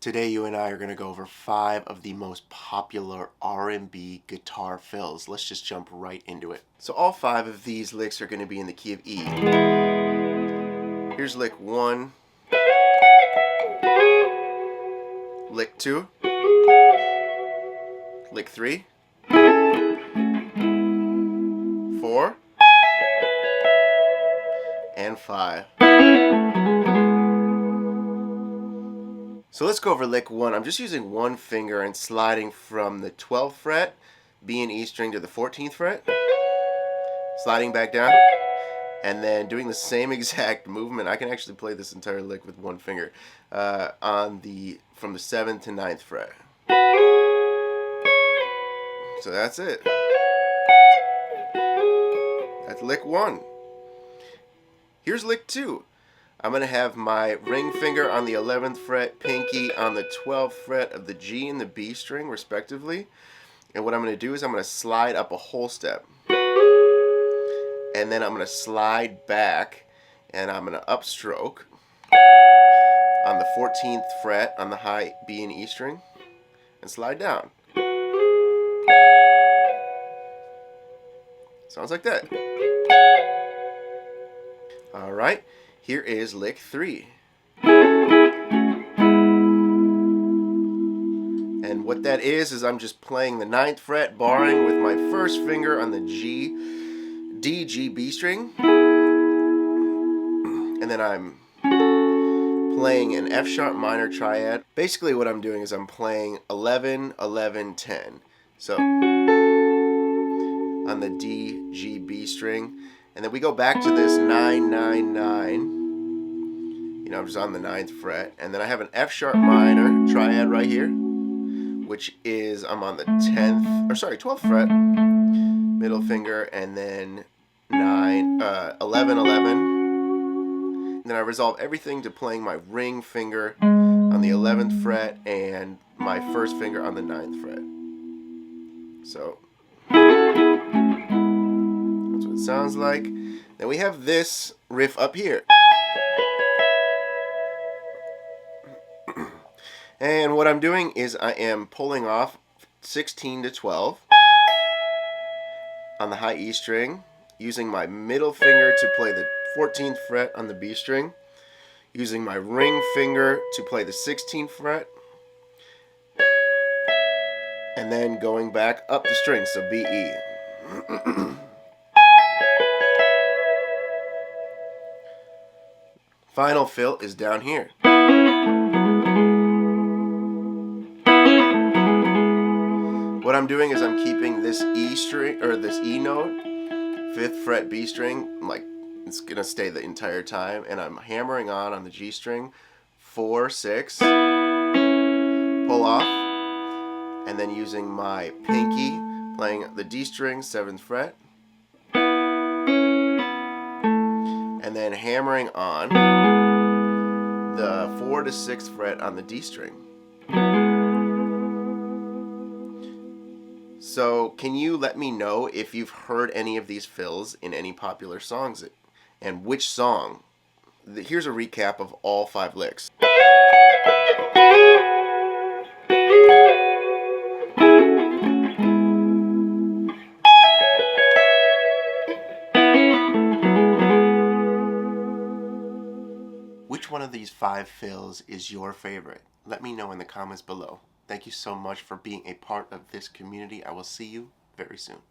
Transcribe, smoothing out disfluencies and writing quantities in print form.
Today you and I are going to go over 5 of the most popular R&B guitar fills. Let's just jump right into it. So all 5 of these licks are going to be in the key of E. Here's lick 1, lick 2, lick 3, 4, and 5. So let's go over lick 1. I'm just using one finger and sliding from the 12th fret, B and E string, to the 14th fret, sliding back down, and then doing the same exact movement. I can actually play this entire lick with one finger from the 7th to 9th fret. So that's it. That's lick 1. Here's lick 2. I'm going to have my ring finger on the 11th fret, pinky on the 12th fret of the G and the B string, respectively. And what I'm going to do is I'm going to slide up a whole step. And then I'm going to slide back, and I'm going to upstroke on the 14th fret on the high B and E string, and slide down. Sounds like that. All right. Here is lick 3. And what that is I'm just playing the 9th fret, barring with my first finger on the G, D, G, B string. And then I'm playing an F sharp minor triad. Basically what I'm doing is I'm playing 11, 11, 10. So on the D, G, B string. And then we go back to this 9, 9, 9. I'm just on the 9th fret. And then I have an F sharp minor triad right here, which is I'm on the 12th fret, middle finger, and then 11, 11. And then I resolve everything to playing my ring finger on the 11th fret and my first finger on the 9th fret. So that's what it sounds like. Then we have this riff up here. And what I'm doing is I am pulling off 16 to 12 on the high E string, using my middle finger to play the 14th fret on the B string, using my ring finger to play the 16th fret, and then going back up the string, so B, E. Final fill is down here. What I'm doing is I'm keeping this E string, or this E note, 5th fret B string, like it's gonna stay the entire time, and I'm hammering on the G string, 4, 6, pull off, and then using my pinky, playing the D string, 7th fret, and then hammering on the 4 to 6th fret on the D string. So can you let me know if you've heard any of these fills in any popular songs, and which song? Here's a recap of all 5 licks. Which one of these 5 fills is your favorite? Let me know in the comments below. Thank you so much for being a part of this community. I will see you very soon.